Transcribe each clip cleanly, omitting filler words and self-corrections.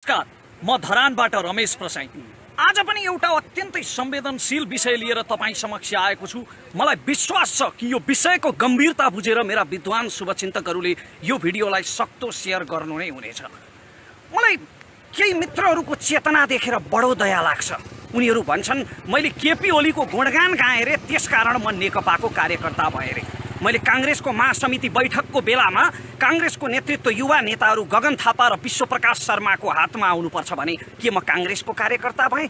नमस्कार, म धरानबाट रमेश प्रसाई। आज पनि एउटा अत्यन्तै संवेदनशील विषय लिएर तपाईं समक्ष आएको छु। मलाई विश्वास छ कि यो विषयको गम्भीरता बुझेर मेरा विद्वान शुभचिन्तकहरूले यो भिडियोलाई सक्दो शेयर गर्नु नै हुनेछ। मलाई केही मित्रहरूको चेतना देखेर बडो दया लाग्छ। उनीहरू भन्छन् मैले केपी ओलीको गुणगान गाएँ रे, त्यसकारण म नेकपाको कार्यकर्ता भएँ रे। मैले कांग्रेसको महासमिति बैठकको बेलामा कांग्रेसको नेतृत्व युवा नेताहरू गगन थापा र विश्वप्रकाश शर्माको हातमा आउनुपर्छ भने के म कांग्रेसको कार्यकर्ता भएँ?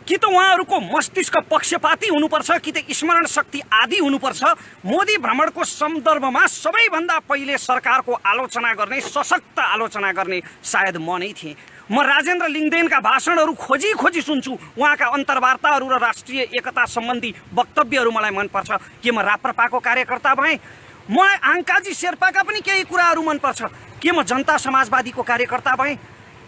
कि त उहाँहरूको मस्तिष्क पक्षपाती हुनुपर्छ, कि त स्मरण शक्ति आदि हुनुपर्छ। मोदी भ्रमणको सन्दर्भमा सबैभन्दा पहिले सरकारको आलोचना गर्ने, सशक्त आलोचना गर्ने सायद म नै थिएँ। म राजेन्द्र लिङ्गदेनका भाषणहरू खोजी खोजी सुन्छु। उहाँका अन्तर्वार्ताहरू र राष्ट्रिय एकता सम्बन्धी वक्तव्यहरू मलाई मनपर्छ। के म राप्रपाको कार्यकर्ता भएँ? मलाई आङ्काजी शेर्पाका पनि केही कुराहरू मनपर्छ। के म जनता समाजवादीको कार्यकर्ता भएँ?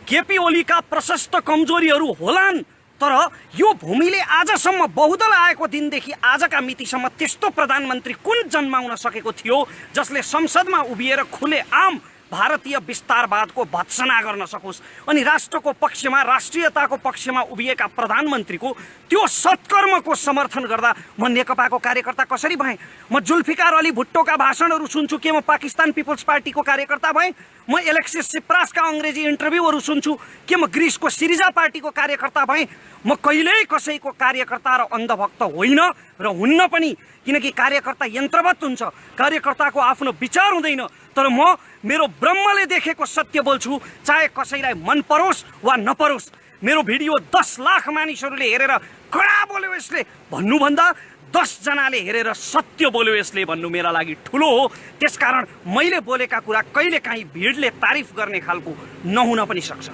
केपी ओलीका प्रशस्त कमजोरीहरू होलान्, तर यो भूमिले आजसम्म बहुदल आएको दिनदेखि आजका मितिसम्म त्यस्तो प्रधानमन्त्री कुन जन्माउन सकेको थियो जसले संसदमा उभिएर खुले आम भारतीय विस्तारवादको भत्सना गर्न सकोस् अनि राष्ट्रको पक्षमा, राष्ट्रियताको पक्षमा उभिएका प्रधानमन्त्रीको त्यो सत्कर्मको समर्थन गर्दा म नेकपाको कार्यकर्ता कसरी भएँ? म जुल्फिकार अली भुट्टोका भाषणहरू सुन्छु। के म पाकिस्तान पिपल्स पार्टीको कार्यकर्ता भएँ? म एलेक्सिस सिप्रासका अङ्ग्रेजी इन्टरभ्यूहरू सुन्छु। के म ग्रिसको सिरिजा पार्टीको कार्यकर्ता भएँ? म कहिल्यै कसैको कार्यकर्ता र अन्धभक्त होइन र हुन्न पनि, किनकि कार्यकर्ता यन्त्रवत हुन्छ। कार्यकर्ताको आफ्नो विचार हुँदैन, तर म मेरो ब्रह्मले देखेको सत्य बोल्छु, चाहे कसैलाई मन परोस् वा नपरोस्। मेरो भिडियो 10 लाख मानिसहरूले हेरेर कडा बोल्यो यसले भन्नुभन्दा 10 जनाले हेरेर सत्य बोल्यो यसले भन्नु मेरा लागि ठुलो हो। त्यसकारण मैले बोलेका कुरा कहिलेकाहीँ भिडले तारिफ गर्ने खालको नहुन पनि सक्छ।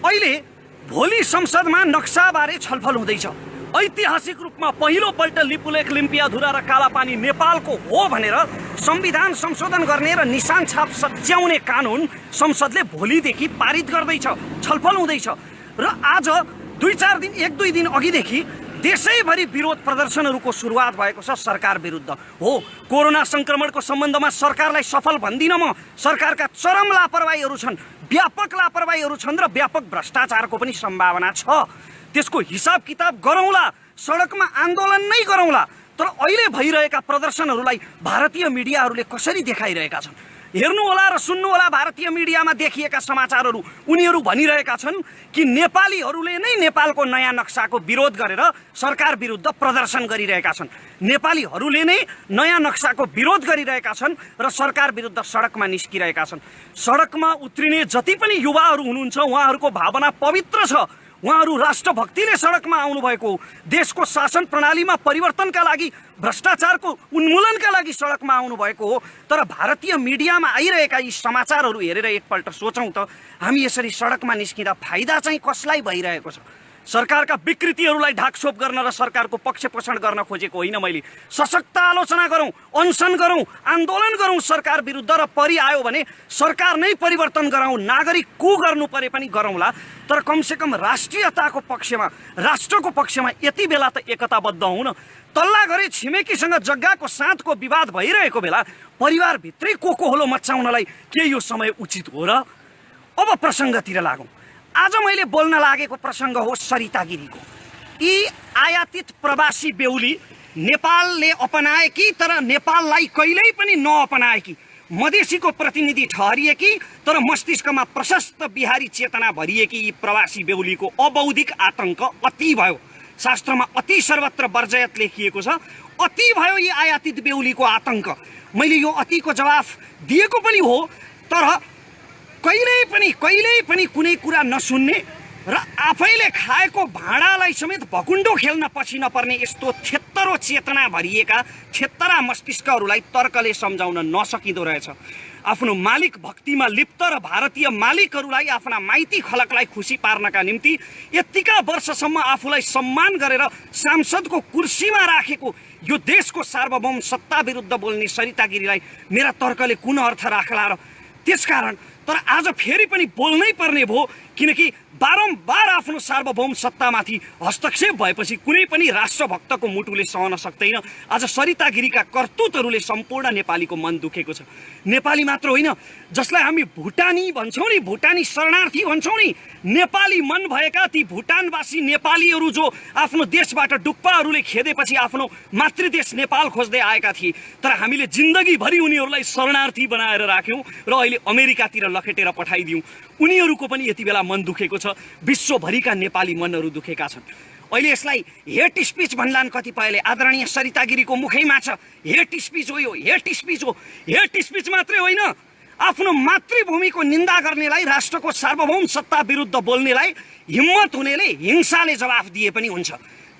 अहिले भोलि संसदमा नक्साबारे छलफल हुँदैछ। ऐतिहासिक रूपमा पहिलोपल्ट लिपुलेख, लिम्पियाधुरा र कालापानी नेपालको हो भनेर संविधान संशोधन गर्ने र निशान छाप सच्याउने कानुन संसदले भोलिदेखि पारित गर्दैछ। छलफल हुँदैछ र आज 1-2 दिन अघिदेखि देशैभरि विरोध प्रदर्शनहरूको सुरुवात भएको छ सरकार विरुद्ध। हो, कोरोना संक्रमणको सम्बन्धमा सरकारलाई सफल भन्दिनँ म। सरकारका चरम लापरवाहीहरू छन्, व्यापक लापरवाहीहरू छन् र व्यापक भ्रष्टाचारको पनि सम्भावना छ। त्यसको हिसाब किताब गरौँला, सडकमा आन्दोलन नै गरौँला। तर अहिले भइरहेका प्रदर्शनहरूलाई भारतीय मिडियाहरूले कसरी देखाइरहेका छन् हेर्नुहोला र सुन्नुहोला। भारतीय मिडियामा देखिएका समाचारहरू, उनीहरू भनिरहेका छन् कि नेपालीहरूले नै नेपालको नयाँ नक्साको विरोध गरेर सरकार विरुद्ध प्रदर्शन गरिरहेका छन्। नेपालीहरूले नै नयाँ नक्साको विरोध गरिरहेका छन् र सरकार विरुद्ध सडकमा निस्किरहेका छन्। सडकमा उत्रिने जति पनि युवाहरू हुनुहुन्छ उहाँहरूको भावना पवित्र छ। उहाँहरू राष्ट्रभक्तिले सडकमा आउनुभएको हो। देशको शासन प्रणालीमा परिवर्तनका लागि, भ्रष्टाचारको उन्मूलनका लागि सडकमा आउनुभएको हो। तर भारतीय मिडियामा आइरहेका यी समाचारहरू हेरेर एकपल्ट सोचौँ त, हामी यसरी सडकमा निस्किँदा फाइदा चाहिँ कसलाई भइरहेको छ? सरकारका विकृतिहरूलाई ढाकछोप गर्न र सरकारको पक्षपोषण गर्न खोजेको होइन मैले। सशक्त आलोचना गरौँ, अनसन गरौँ, आन्दोलन गरौँ सरकार विरुद्ध र परि आयो भने सरकार नै परिवर्तन गराउँ। नागरिक को गर्नु परे पनि गरौँला, तर कमसेकम राष्ट्रियताको पक्षमा, राष्ट्रको पक्षमा यति बेला त एकताबद्ध हौँ न। तल्ला घरे छिमेकीसँग जग्गाको साथको विवाद भइरहेको बेला परिवारभित्रै कोकोहोलो मचाउनलाई के यो समय उचित हो र? अब प्रसङ्गतिर लागौँ। आज मैले बोल्न लागेको प्रसङ्ग हो सरिता गिरीको। यी आयातित प्रवासी बेहुली नेपालले अपनाएकी, तर नेपाललाई कहिल्यै पनि नअपनाएकी, मधेसीको प्रतिनिधि ठहरिएकी तर मस्तिष्कमा प्रशस्त बिहारी चेतना भरिएकी यी प्रवासी बेहुलीको अबौद्धिक आतंक अति भयो। शास्त्रमा अति सर्वत्र वर्जयत लेखिएको छ। अति भयो यी आयातित बेहुलीको आतंक। मैले यो अतिको जवाफ दिएको पनि हो, तर कहिल्यै पनि कुनै कुरा नसुन्ने र आफैले खाएको भाँडालाई समेत भकुन्डो खेल्न पछि नपर्ने यस्तो छेत्तरो चेतना भरिएका छेत्तरा मस्तिष्कहरूलाई तर्कले सम्झाउन नसकिँदो रहेछ। आफ्नो मालिक भक्तिमा लिप्त र भारतीय मालिकहरूलाई, आफ्ना माइती खलकलाई खुसी पार्नका निम्ति यतिका वर्षसम्म आफूलाई सम्मान गरेर सांसदको कुर्सीमा राखेको यो देशको सार्वभौम सत्ता विरुद्ध बोल्ने सरिता गिरीलाई मेरा तर्कले कुन अर्थ राख्ला र? त्यसकारण तर आज फेरि पनि बोल्नै पर्ने भयो किनकि बारम्बार आफ्नो सार्वभौम सत्तामाथि हस्तक्षेप भएपछि कुनै पनि राष्ट्रभक्तको मुटुले सहन सक्दैन। आज सरिता गिरीका करतुतहरूले सम्पूर्ण नेपालीको मन दुखेको छ। नेपाली मात्र होइन, जसलाई हामी भुटानी भन्छौँ नि, भुटानी शरणार्थी भन्छौँ नि, नेपाली मन भएका ती भुटानवासी नेपालीहरू जो आफ्नो देशबाट डुक्पाहरूले खेदेपछि आफ्नो मातृदेश नेपाल खोज्दै आएका थिए, तर हामीले जिन्दगीभरि उनीहरूलाई शरणार्थी बनाएर राख्यौँ र अहिले अमेरिकातिर लखेटेर पठाइदियौँ। उनीहरूको पनि यति बेला मन दुखेको छ। विश्वभरिका नेपाली मनहरू दुखेका छन्। अहिले यसलाई हेट स्पिच भन्लान् कतिपयले। आदरणीय सरिता गिरीको मुखैमा छ हेट स्पिच हो, यो हेट स्पिच हो। हेट स्पिच मात्रै होइन, आफ्नो मातृभूमिको निन्दा गर्नेलाई, राष्ट्रको सार्वभौम सत्ता विरुद्ध बोल्नेलाई हिम्मत हुनेले हिंसाले जवाफ दिए पनि हुन्छ।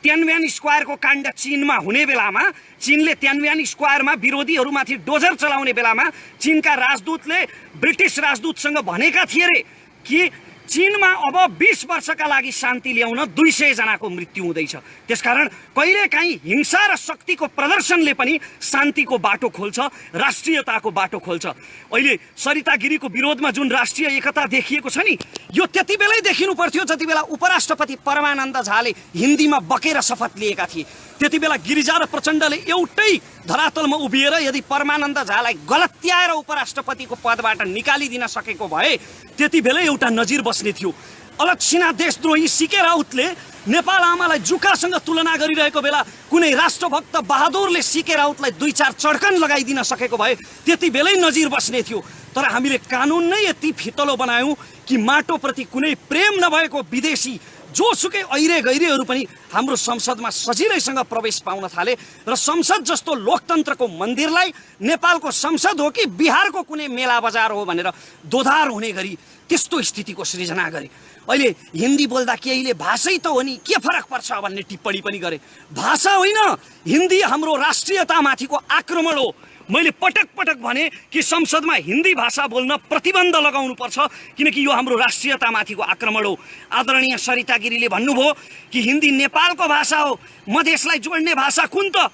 त्यानव्यान स्क्वायरको काण्ड चीनमा हुने बेलामा, चीनले त्यानव्यान स्क्वायरमा विरोधीहरूमाथि डोजर चलाउने बेलामा चीनका राजदूतले ब्रिटिस राजदूतसँग भनेका थिए रे कि चीनमा अब 20 वर्षका लागि शान्ति ल्याउन 200 जनाको मृत्यु हुँदैछ। त्यसकारण कहिलेकाहीँ हिंसा र शक्तिको प्रदर्शनले पनि शान्तिको बाटो खोल्छ, राष्ट्रियताको बाटो खोल्छ। अहिले सरिता गिरीको विरोधमा जुन राष्ट्रिय एकता देखिएको छ नि, यो त्यति बेलै देखिनु पर्थ्यो जति बेला उपराष्ट्रपति परमानन्द झाले हिन्दीमा बकेर शपथ लिएका थिए। त्यति बेला गिरिजा र प्रचण्डले एउटै धरातलमा उभिएर यदि परमानन्द झालाई गलत्याएर उपराष्ट्रपतिको पदबाट निकालिदिन सकेको भए त्यति बेलै एउटा नजिर बस्ने थियो। अलक्षिणा देशद्रोही सीके राउतले नेपाल आमालाई जुकासँग तुलना गरिरहेको बेला कुनै राष्ट्रभक्त बहादुरले सीके राउतलाई 2-4 चड्कन लगाइदिन सकेको भए त्यति बेलै नजिर बस्ने थियो। तर हामीले कानुन नै यति फितलो बनायौँ कि माटोप्रति कुनै प्रेम नभएको विदेशी जोसुकै ऐरे गैरेहरू पनि हाम्रो संसदमा सजिलैसँग प्रवेश पाउन थाले र संसद जस्तो लोकतन्त्रको मन्दिरलाई नेपालको संसद हो कि बिहारको कुनै मेला बजार हो भनेर दोधार हुने गरी त्यस्तो स्थितिको सृजना गरे। अहिले हिन्दी बोल्दा केहीले भाषै त हो नि, के फरक पर्छ भन्ने टिप्पणी पनि गरे। भाषा होइन, हिन्दी हाम्रो राष्ट्रियतामाथिको आक्रमण हो। मैले पटक पटक भने कि संसदमा हिन्दी भाषा बोल्न प्रतिबन्ध लगाउनुपर्छ, किनकि यो हाम्रो राष्ट्रियतामाथिको आक्रमण हो। आदरणीय सरिता गिरीले भन्नुभयो कि हिन्दी नेपालको भाषा हो, मधेसलाई जोड्ने भाषा कुन त?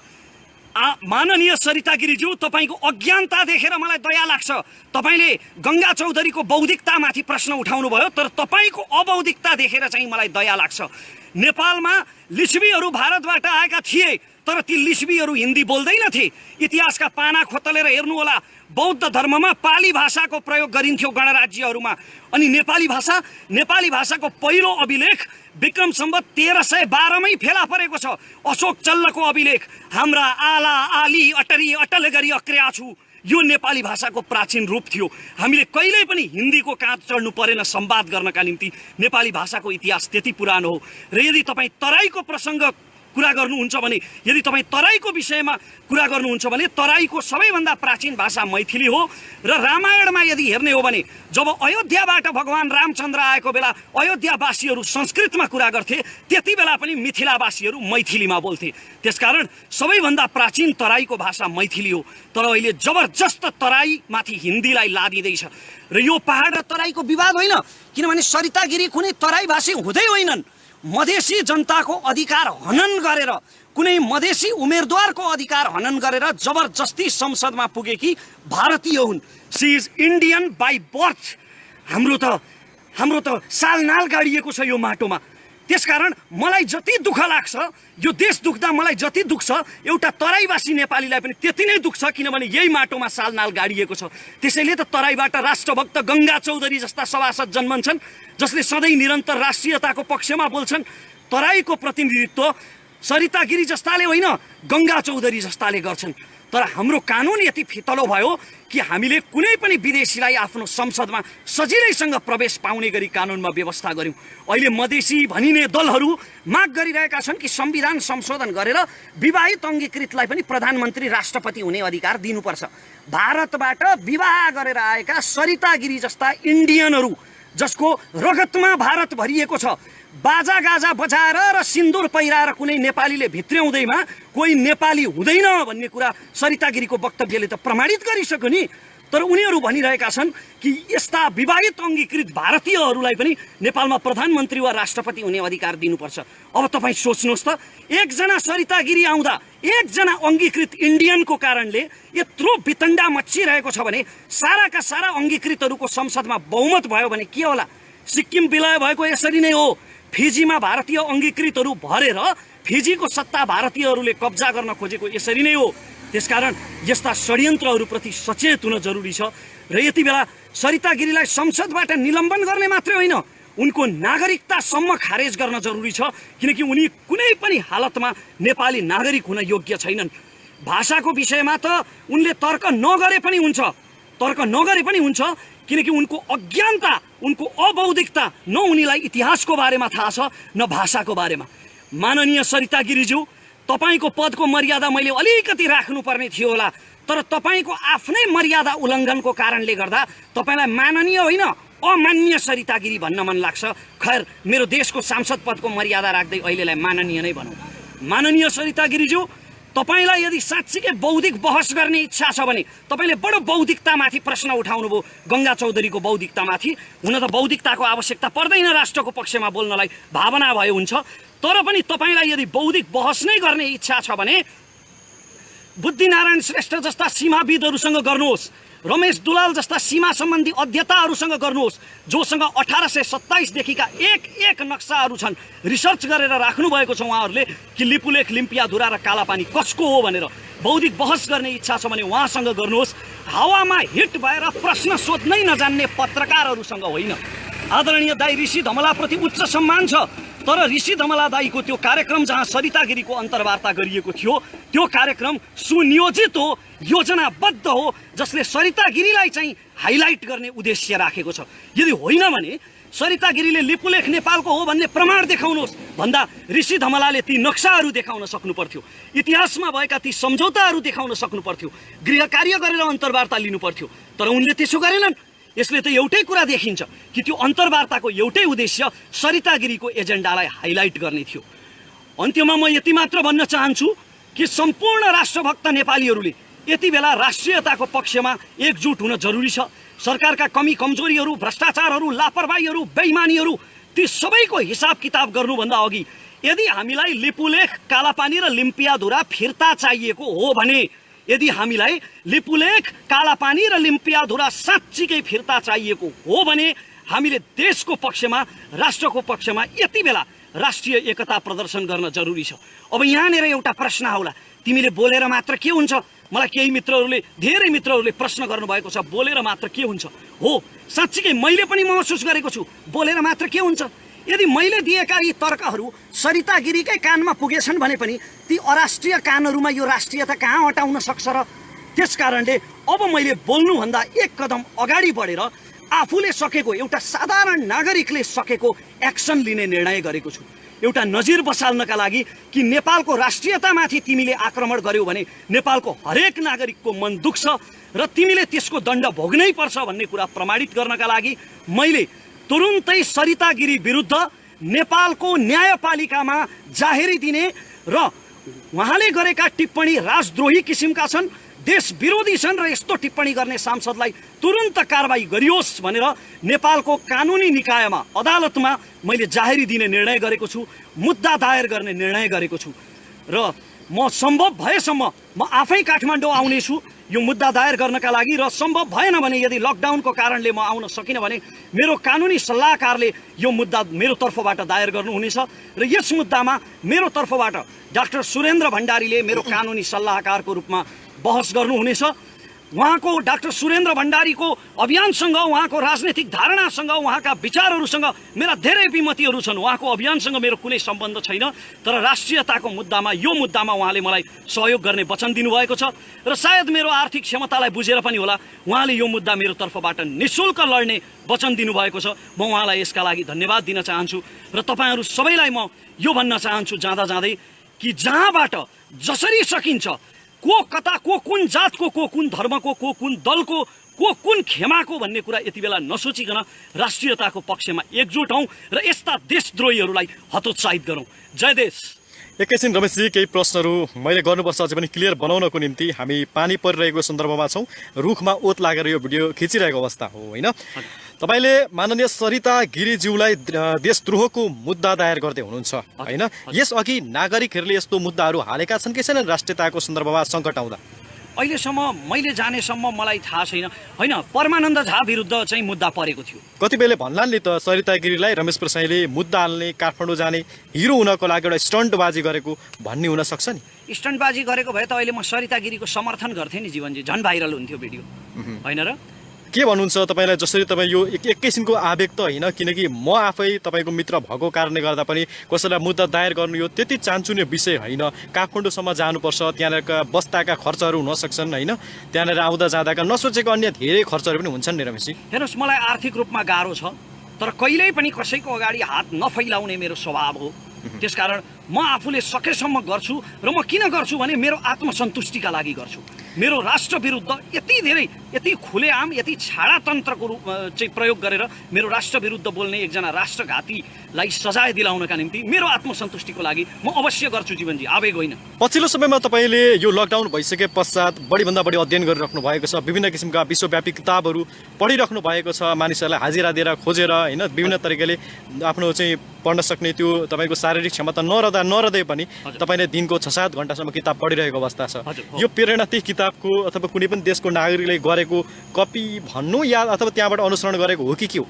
माननीय सरिता गिरीज्यू, तपाईँको अज्ञानता देखेर मलाई दया लाग्छ। तपाईँले गङ्गा चौधरीको बौद्धिकतामाथि प्रश्न उठाउनु भयो, तर तपाईँको अबौद्धिकता देखेर चाहिँ मलाई दया लाग्छ। नेपालमा लिच्छवीहरू भारतबाट आएका थिए, तर ती लिच्छवीहरू हिन्दी बोल्दैनथे। इतिहासका पाना खोतलेर हेर्नुहोला, बौद्ध धर्ममा पाली भाषाको प्रयोग गरिन्थ्यो गणराज्यहरूमा। अनि नेपाली भाषाको पहिलो अभिलेख विक्रम सम्वत 1312मै फेला परेको छ। अशोक चल्लको अभिलेख, हाम्रा आला आली अटरी अटल गरी अक्र्या छु, यो नेपाली भाषाको प्राचीन रूप थियो। हामीले कहिल्यै पनि हिन्दीको काँध चढ्नु परेन संवाद गर्नका निम्ति। नेपाली भाषाको इतिहास त्यति पुरानो हो। र यदि तपाईँ तराईको प्रसङ्ग कुरा गर्नुहुन्छ भने, यदि तपाईँ तराईको विषयमा कुरा गर्नुहुन्छ भने, तराईको सबैभन्दा प्राचीन भाषा मैथिली हो। र रामायणमा यदि हेर्ने हो भने जब अयोध्याबाट भगवान रामचन्द्र आएको बेला अयोध्यावासीहरू संस्कृतमा कुरा गर्थे, त्यति बेला पनि मिथिलावासीहरू मैथिलीमा बोल्थे। त्यसकारण सबैभन्दा प्राचीन तराईको भाषा मैथिली हो। तर अहिले जबरजस्त तराईमाथि हिन्दीलाई लादिँदैछ। र यो पहाड र तराईको विवाद होइन, किनभने सरिता गिरी कुनै तराईभाषी हुँदै होइनन्। मधेसी जनताको अधिकार हनन गरेर, कुनै मधेसी उम्मेदवारको अधिकार हनन गरेर जबरजस्ती संसदमा पुगेकी भारतीय हुन्। She is Indian by birth. हाम्रो त सालनाल गाडिएको छ यो माटोमा। त्यसकारण मलाई जति दुःख लाग्छ, यो देश दुख्दा मलाई जति दुख्छ, एउटा तराईवासी नेपालीलाई पनि त्यति नै दुख्छ, किनभने यही माटोमा सालनाल गाडिएको छ। त्यसैले त तराईबाट राष्ट्रभक्त गङ्गा चौधरी जस्ता सभासद जन्मन्छन्, जसले सधैँ निरन्तर राष्ट्रियताको पक्षमा बोल्छन्। तराईको प्रतिनिधित्व सरिता गिरी जस्ताले होइन, गङ्गा चौधरी जस्ताले गर्छन्। तर हाम्रो कानुन यति फितलो भयो कि हामीले कुनै पनि विदेशीलाई आफ्नो संसदमा सजिलैसँग प्रवेश पाउने गरी कानुनमा व्यवस्था गर्यौँ। अहिले मधेसी भनिने दलहरू माग गरिरहेका छन् कि संविधान संशोधन गरेर विवाहित अङ्गीकृतलाई पनि प्रधानमन्त्री राष्ट्रपति हुने अधिकार दिनुपर्छ। भारतबाट विवाह गरेर आएका सरिता गिरी जस्ता इन्डियनहरू, जसको रगतमा भारत भरिएको छ, बाजा गाजा बजाएर र सिन्दुर पहिराएर कुनै नेपालीले भित्र्याउँदैमा कोही नेपाली हुँदैन भन्ने कुरा सरिता गिरीको वक्तव्यले त प्रमाणित गरिसक्यो नि। तर उनीहरू भनिरहेका छन् कि यस्ता विवाहित अङ्गीकृत भारतीयहरूलाई पनि नेपालमा प्रधानमन्त्री वा राष्ट्रपति हुने अधिकार दिनुपर्छ। अब तपाईँ सोच्नुहोस् त, एकजना सरिता गिरी आउँदा एकजना अङ्गीकृत इन्डियनको कारणले यत्रो वितण्डा मच्चिरहेको छ भने साराका सारा अङ्गीकृतहरूको संसदमा बहुमत भयो भने के होला? सिक्किम विलय भएको यसरी नै हो। फिजीमा भारतीय अङ्गीकृतहरू भरेर फिजीको सत्ता भारतीयहरूले कब्जा गर्न खोजेको यसरी नै हो। त्यसकारण यस्ता षड्यन्त्रहरूप्रति सचेत हुन जरुरी छ र यति बेला सरिता गिरीलाई संसदबाट निलम्बन गर्ने मात्रै होइन, उनको नागरिकतासम्म खारेज गर्न जरुरी छ, किनकि उनी कुनै पनि हालतमा नेपाली नागरिक हुन योग्य छैनन्। भाषाको विषयमा त उनले तर्क नगरे पनि हुन्छ, किनकि उनको अज्ञानता, उनको अबौद्धिकता, न उनीलाई इतिहासको बारेमा थाहा छ न भाषाको बारेमा। माननीय सरिता गिरीज्यू, तपाईको पदको मर्यादा मैले अलिकति राख्नुपर्ने थियो होला, तर तपाईको आफ्नै मर्यादा उल्लङ्घनको कारणले गर्दा तपाईलाई माननीय होइन अमान्य सरिता गिरी भन्न मन लाग्छ। खैर, मेरो देशको सांसद पदको मर्यादा राख्दै अहिलेलाई माननीय नै भनौँ। माननीय सरिता गिरीज्यू, तपाईलाई यदि साँच्चीकै बौद्धिक बहस गर्ने इच्छा छ भने तपाईले बडो बौद्धिकतामाथि प्रश्न उठाउनुभयो, गङ्गा चौधरीको बौद्धिकतामाथि। हुन त बौद्धिकताको आवश्यकता पर्दैन राष्ट्रको पक्षमा बोल्नलाई, भावना भए हुन्छ। तर पनि तपाईलाई यदि बौद्धिक बहस नै गर्ने इच्छा छ भने बुद्धिनारायण श्रेष्ठ जस्ता सीमाविदहरूसँग गर्नुहोस्, रमेश दुलाल जस्ता सीमा सम्बन्धी अध्येताहरूसँग गर्नुहोस्, जोसँग 1827 देखिका एक नक्साहरू छन्, रिसर्च गरेर राख्नु भएको छ उहाँहरूले कि लिपुलेख, लिम्पियाधुरा र कालापानी कसको हो भनेर। बौद्धिक बहस गर्ने इच्छा छ भने उहाँसँग गर्नुहोस्, हावामा हिट भएर प्रश्न सोध्नै नजान्ने पत्रकारहरूसँग होइन। आदरणीय दाई ऋषि धमलाप्रति उच्च सम्मान छ, तर ऋषि धमला दाईको त्यो कार्यक्रम जहाँ सरिता गिरीको अन्तर्वार्ता गरिएको थियो, त्यो कार्यक्रम सुनियोजित हो, योजनाबद्ध हो, जसले सरिता गिरीलाई चाहिँ हाइलाइट गर्ने उद्देश्य राखेको छ। यदि होइन भने सरिता गिरीले लिपुलेख नेपालको हो भन्ने प्रमाण देखाउनुहोस् भन्दा ऋषि धमलाले ती नक्साहरू देखाउन सक्नु पर्थ्यो, इतिहासमा भएका ती सम्झौताहरू देखाउन सक्नु पर्थ्यो, गृह कार्य गरेर अन्तर्वार्ता लिनु पर्थ्यो। तर उनले त्यसो गरेनन्। यसले त एउटै कुरा देखिन्छ कि त्यो अन्तर्वार्ताको एउटै उद्देश्य सरिता गिरीको एजेन्डालाई हाइलाइट गर्ने थियो। अन्त्यमा म यति मात्र भन्न चाहन्छु कि सम्पूर्ण राष्ट्रभक्त नेपालीहरूले यति बेला राष्ट्रियताको पक्षमा एकजुट हुन जरुरी छ। सरकारका कमी कमजोरीहरू, भ्रष्टाचारहरू, लापरवाहीहरू, बेइमानीहरू, ती सबैको हिसाब किताब गर्नुभन्दा अघि यदि हामीलाई लिपुलेख, कालापानी र लिम्पियाधुरा फिर्ता चाहिएको हो भने, यदि हामीलाई लिपुलेख, कालापानी र लिम्पियाधुरा साँच्चीकै फिर्ता चाहिएको हो भने हामीले देशको पक्षमा, राष्ट्रको पक्षमा यति बेला राष्ट्रिय एकता प्रदर्शन गर्न जरुरी छ। अब यहाँनिर एउटा प्रश्न आउला, तिमीले बोलेर मात्र के हुन्छ? मलाई केही मित्रहरूले, धेरै मित्रहरूले प्रश्न गर्नुभएको छ, बोलेर मात्र के हुन्छ? हो, साँच्चीकै मैले पनि महसुस गरेको छु, बोलेर मात्र के हुन्छ? यदि मैले दिएका यी तर्कहरू सरिता गिरीकै कानमा पुगेछन् भने पनि ती अराष्ट्रिय कानहरूमा यो राष्ट्रियता कहाँ हटाउन सक्छ र? त्यसकारणले अब मैले बोल्नुभन्दा एक कदम अगाडि बढेर आफूले सकेको, एउटा साधारण नागरिकले सकेको एक्सन लिने निर्णय गरेको छु। एउटा नजिर बसाल्नका लागि कि नेपालको राष्ट्रियतामाथि तिमीले आक्रमण गर्यौ भने नेपालको हरेक नागरिकको मन दुख्छ र तिमीले त्यसको दण्ड भोग्नै पर्छ भन्ने कुरा प्रमाणित गर्नका लागि मैले तुरुन्तै सरिता गिरी विरुद्ध नेपालको न्यायपालिकामा जाहेरी दिने र उहाँले गरेका टिप्पणी राजद्रोही किसिमका छन्, देश विरोधी छन् र यस्तो टिप्पणी गर्ने सांसदलाई तुरुन्त कारबाही गरियोस् भनेर नेपालको कानुनी निकायमा, अदालतमा मैले जाहेरी दिने निर्णय गरेको छु, मुद्दा दायर गर्ने निर्णय गरेको छु र म सम्भव भएसम्म म आफै काठमाडौँ आउनेछु यो मुद्दा दायर गर्नका लागि। र सम्भव भएन भने, यदि लकडाउनको कारणले म आउन सकिनँ भने मेरो कानुनी सल्लाहकारले यो मुद्दा मेरो तर्फबाट दायर गर्नुहुनेछ र यस मुद्दामा मेरो तर्फबाट डाक्टर सुरेन्द्र भण्डारीले मेरो कानुनी सल्लाहकारको रूपमा बहस गर्नुहुनेछ। उहाँको, डाक्टर सुरेन्द्र भण्डारीको अभियानसँग, उहाँको राजनैतिक धारणासँग, उहाँका विचारहरूसँग मेरा धेरै विमतिहरू छन्। उहाँको अभियानसँग मेरो कुनै सम्बन्ध छैन, तर राष्ट्रियताको मुद्दामा, यो मुद्दामा उहाँले मलाई सहयोग गर्ने वचन दिनुभएको छ र सायद मेरो आर्थिक क्षमतालाई बुझेर पनि होला उहाँले यो मुद्दा मेरो तर्फबाट निःशुल्क लड्ने वचन दिनुभएको छ। म उहाँलाई यसका लागि धन्यवाद दिन चाहन्छु र तपाईँहरू सबैलाई म यो भन्न चाहन्छु जाँदा जाँदै कि जहाँबाट जसरी सकिन्छ, को कता, को कुन जातको, को कुन धर्मको, को कुन दलको, को कुन खेमाको भन्ने कुरा यति बेला नसोचिकन राष्ट्रियताको पक्षमा एकजुट हौँ र यस्ता देशद्रोहीहरूलाई हतोत्साहित गरौँ। जय देश। एकैछिन रमेशजी, केही प्रश्नहरू मैले गर्नुपर्छ अझै पनि क्लियर बनाउनको निम्ति। हामी पानी परिरहेको सन्दर्भमा छौँ, रुखमा ओत लागेर यो भिडियो खिचिरहेको अवस्था हो होइन? तपाईँले माननीय सरिता गिरीज्यूलाई देशद्रोहको मुद्दा दायर गर्दै हुनुहुन्छ होइन? यसअघि नागरिकहरूले यस्तो मुद्दाहरू हालेका छन् कि छैनन् राष्ट्रियताको सन्दर्भमा सङ्कट आउँदा? अहिलेसम्म मैले जानेसम्म मलाई थाहा छैन होइन परमानन्द झा विरुद्ध चाहिँ मुद्दा परेको थियो। कति बेले भन्लान् नि त सरिता गिरीलाई रमेश प्रसाईले मुद्दा हाल्ने काठमाडौँ जाने हिरो हुनको लागि एउटा स्टन्टबाजी गरेको भन्ने हुन सक्छ नि। स्टन्टबाजी गरेको भए त अहिले म सरिता गिरीको समर्थन गर्थेँ नि जीवनजी, झन् भाइरल हुन्थ्यो भिडियो होइन र। के भन्नुहुन्छ तपाईँलाई? जसरी तपाईँ यो एक किसिमको आवेग त होइन, किनकि म आफै तपाईँको मित्र भएको कारणले गर्दा पनि कसैलाई मुद्दा दायर गर्नु यो त्यति चान्चुने विषय होइन। काठमाडौँसम्म जानुपर्छ, त्यहाँनिरका बस्दाका खर्चहरू हुन सक्छन् होइन, त्यहाँनिर आउँदा जाँदाका नसोचेको अन्य धेरै खर्चहरू पनि हुन्छन् नि रमेशजी। हेर्नुहोस् मलाई आर्थिक रूपमा गाह्रो छ, तर कहिल्यै पनि कसैको अगाडि हात नफैलाउने मेरो स्वभाव हो। त्यसकारण म आफूले सकेसम्म गर्छु र म किन गर्छु भने मेरो आत्मसन्तुष्टिका लागि गर्छु। मेरो राष्ट्र विरुद्ध यति धेरै यति खुलेआम यति छाडातन्त्रको रूप चाहिँ प्रयोग गरेर मेरो राष्ट्र विरुद्ध बोल्ने एकजना राष्ट्रघातीलाई सजाय दिलाउनका निम्ति मेरो आत्मसन्तुष्टिको लागि म अवश्य गर्छु जीवनजी, आवेग होइन। पछिल्लो समयमा तपाईँले यो लकडाउन भइसके पश्चात बढीभन्दा बढी अध्ययन गरिराख्नु भएको छ, विभिन्न किसिमका विश्वव्यापी किताबहरू पढिराख्नु भएको छ, मानिसहरूलाई हाजिरा दिएर खोजेर होइन विभिन्न तरिकाले आफ्नो चाहिँ पढ्न सक्ने त्यो तपाईँको शारीरिक क्षमता नरहँदै पनि तपाईँले दिनको 6-7 घन्टासम्म किताब पढिरहेको अवस्था छ। यो प्रेरणा त्यही किताबको अथवा कुनै पनि देशको नागरिकले गरेको कपी भन्नु या अथवा त्यहाँबाट अनुसरण गरेको हो कि के हो?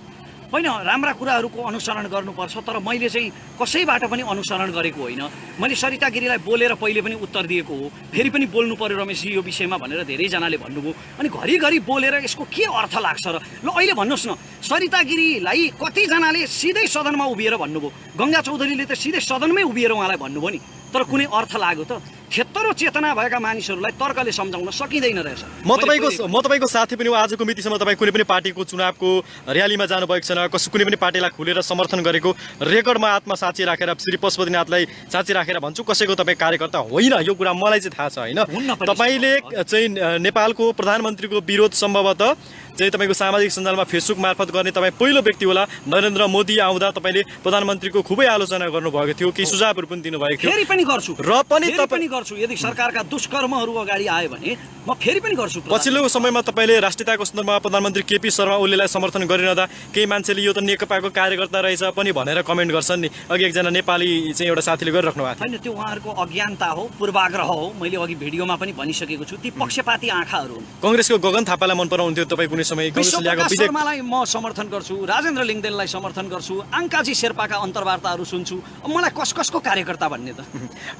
होइन, राम्रा कुराहरूको अनुसरण गर्नुपर्छ, तर मैले चाहिँ कसैबाट पनि अनुसरण गरेको होइन। मैले सरिता गिरीलाई बोलेर पहिले पनि उत्तर दिएको हो, फेरि पनि बोल्नु पर्यो रमेशजी यो विषयमा भनेर धेरैजनाले भन्नुभयो। अनि घरिघरि बोलेर यसको के अर्थ लाग्छ र? ल अहिले भन्नुहोस् न, सरिता गिरीलाई कतिजनाले सिधै सदनमा उभिएर भन्नुभयो, गङ्गा चौधरीले त सिधै सदनमै उभिएर उहाँलाई भन्नुभयो नि, तर कुनै अर्थ लाग्यो त? क्षेत्र चेतना भएका मानिसहरूलाई तर्कले सम्झाउन सकिँदैन रहेछ। म तपाईँको साथी पनि हो। आजको मितिसम्म तपाईँ कुनै पनि पार्टीको चुनावको र्यालीमा जानुभएको छैन, कुनै पनि पार्टीलाई खुलेर समर्थन गरेको रेकर्डमा आत्मा साँची राखेर श्री पशुपतिनाथलाई साँची राखेर भन्छु कसैको तपाईँ कार्यकर्ता होइन, यो कुरा मलाई चाहिँ थाहा छ होइन। तपाईँले चाहिँ नेपालको प्रधानमन्त्रीको विरोध सम्भवतः चाहिँ तपाईँको सामाजिक सञ्जालमा फेसबुक मार्फत गर्ने तपाईँ पहिलो व्यक्ति होला। नरेन्द्र मोदी आउँदा तपाईँले प्रधानमन्त्रीको खुबै आलोचना गर्नुभएको थियो, केही सुझावहरू पनि दिनुभएको थियो। फेरि पनि गर्छु र पनि तपाईँ गर्छु, यदि सरकारका दुष्कर्महरू अगाडि आयो भने म फेरि पनि गर्छु। पछिल्लो समयमा तपाईँले राष्ट्रियताको सन्दर्भमा प्रधानमन्त्री केपी शर्मा ओलीलाई समर्थन गरिरहँदा केही मान्छेले यो त नेकपाको कार्यकर्ता रहेछ पनि भनेर कमेन्ट गर्छन् नि। अघि एकजना नेपाली चाहिँ एउटा साथीले गरिराख्नु भएको थियो। होइन, त्यो उहाँहरूको अज्ञानता हो, पूर्वाग्रह हो। मैले अघि भिडियोमा पनि भनिसकेको छु, ती पक्षपाती आँखाहरू हुन्। कङ्ग्रेसको गगन थापालाई मन पराउँथ्यो तपाईँ कुनै समय? शर्मालाई म समर्थन गर्छु, राजेन्द्र लिङदेनलाई समर्थन गर्छु, आङ्काजी शेर्पाका अन्तर्वार्ताहरू सुन्छु। मलाई कसको कार्यकर्ता भन्ने त?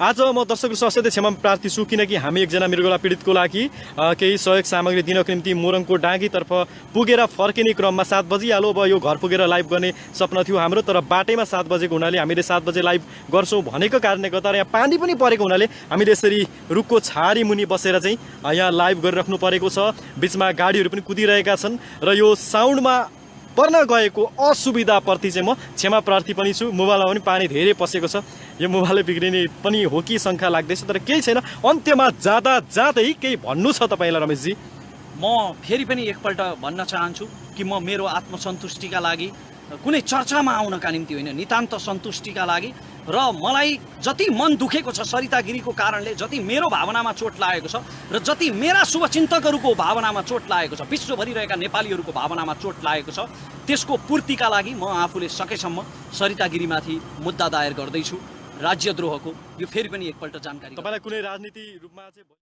आज म दर्शकहरू असाध्यै क्षमा प्रार्थी छु, किनकि हामी एकजना मृगौला पीडितको लागि केही सहयोग सामग्री दिनको निम्ति मोरङको डाँगीतर्फ पुगेर फर्किने क्रममा 7 बजिहाल्यो। अब यो घर पुगेर लाइभ गर्ने सपना थियो हाम्रो, तर बाटैमा 7 बजेको हुनाले हामीले 7 बजे लाइभ गर्छौँ भनेको कारणले गर्दा र यहाँ पानी पनि परेको हुनाले हामीले यसरी रुखको छारी मुनि बसेर चाहिँ यहाँ लाइभ गरिराख्नु परेको छ। बिचमा गाडीहरू पनि कुदिरहेका छन् र यो साउन्डमा पर्न गएको असुविधाप्रति चाहिँ म क्षमा प्रार्थी पनि छु। मोबाइलमा पनि पानी धेरै पसेको छ, यो मोबाइल बिग्रिने पनि हो कि शङ्का लाग्दैछ, तर केही छैन। अन्त्यमा जाँदै केही भन्नु छ तपाईँलाई रमेशजी? म फेरि पनि एकपल्ट भन्न चाहन्छु कि म मेरो आत्मसन्तुष्टिका लागि कुनै चर्चामा आउनका निम्ति होइन, नितान्त सन्तुष्टिका लागि। र मलाई जति मन दुखेको छ सरिता गिरीको कारणले, जति मेरो भावनामा चोट लागेको छ र जति मेरा शुभचिन्तकहरूको भावनामा चोट लागेको छ, विश्वभरि रहेका नेपालीहरूको भावनामा चोट लागेको छ, त्यसको पूर्तिका लागि म आफूले सकेसम्म सरिता गिरीमाथि मुद्दा दायर गर्दैछु राज्यद्रोहको। यो फेरि पनि एकपल्ट जानकारी। तपाईँलाई कुनै राजनीति रूपमा चाहिँ